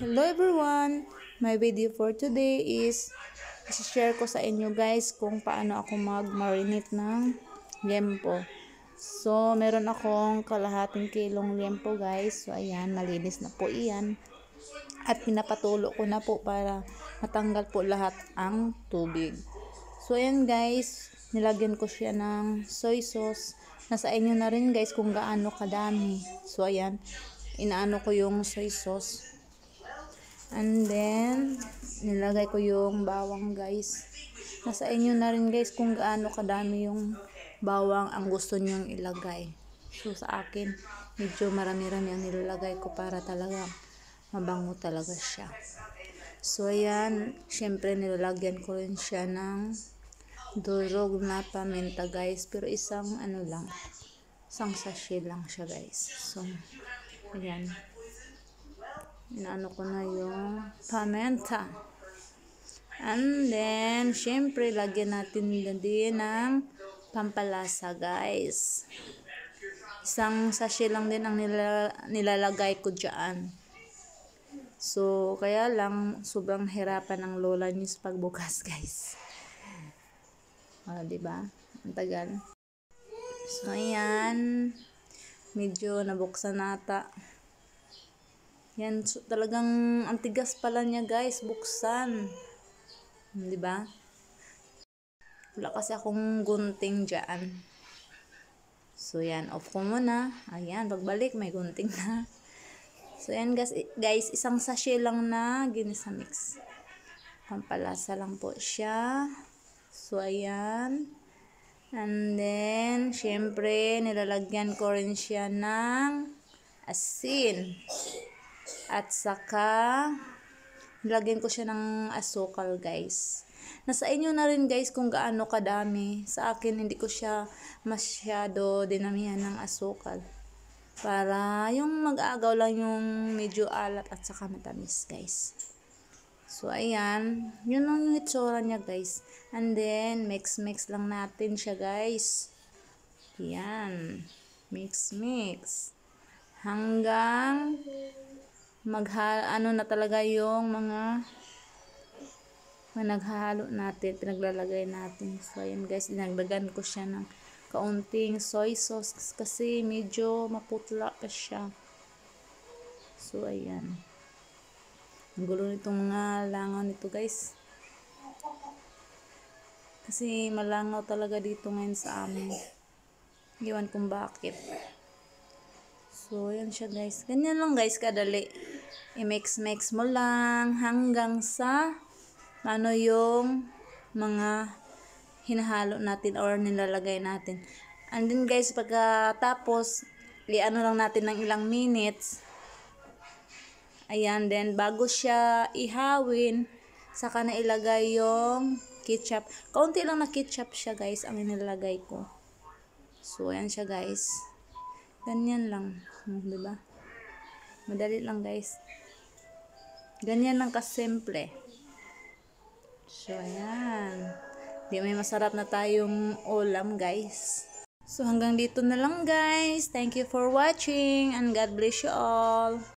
Hello everyone! My video for today is share ko sa inyo guys kung paano ako mag-marinate ng liempo. So, meron akong kalahating kilong liempo guys. So, ayan, malinis na po iyan. At pinapatulo ko na po para matanggal po lahat ang tubig. So, ayan guys, nilagyan ko siya ng soy sauce. Nasa inyo na rin guys kung gaano kadami. So, ayan, inaano ko yung soy sauce. And then, nilagay ko yung bawang guys. Nasa inyo na rin guys kung gaano kadami yung bawang ang gusto nyong ilagay. So, sa akin, medyo marami-rami ang nilalagay ko para talaga mabango talaga siya. So, ayan, syempre nilalagyan ko rin siya ng durog na paminta guys. Pero isang sachet lang siya guys. So, ayan. Inaano ko na yung paminta. And then, syempre, lagyan natin din ng pampalasa, guys. Isang sachet lang din ang nilalagay ko dyan. So, kaya lang, sobrang hirapan ng lola niyo sa pagbukas, guys. Diba? Ang tagal. So, ayan. Medyo nabuksan nata. Yan, so, talagang antigas pala niya guys, buksan. Diba? Wala kasi akong gunting dyan. So, yan, off ko muna. Ayan, pagbalik, may gunting na. So, yan guys, isang sachet lang na ginisa mix. Pampalasa lang po siya. So, ayan. And then, syempre, nilalagyan ko rin siya ng asin. At saka, nilagyan ko siya ng asukal guys. Nasa inyo na rin guys kung gaano kadami. Sa akin, hindi ko siya masyado dinamihan ng asukal. Para yung mag-agaw lang yung medyo alat at saka matamis guys. So, ayan. Yun lang yung itsura niya guys. And then, mix lang natin siya guys. Ayan. Mix. Hanggang na talaga yung mga naghahalo natin, pinaglalagay natin. So, ayan guys, dinagdagan ko siya ng kaunting soy sauce kasi medyo maputla pa siya. So, ayan. Ang gulo nitong mga langaw nito guys. Kasi malangaw talaga dito ngayon sa amin. Iwan kung bakit. So, yan siya guys. Ganyan lang guys, kadali. I-mix mo lang hanggang sa yung mga hinahalo natin or nilalagay natin. And then guys, pagkatapos, i-ano lang natin ng ilang minutes. Ayan, then bago siya ihawin, saka na ilagay yung ketchup. Kaunti lang na ketchup siya guys, ang nilalagay ko. So, ayan siya guys. Ganyan lang. Diba? Madali lang guys. Ganyan lang kasimple. So, ayan. Di may masarap na tayong ulam guys. So, hanggang dito na lang guys. Thank you for watching and God bless you all.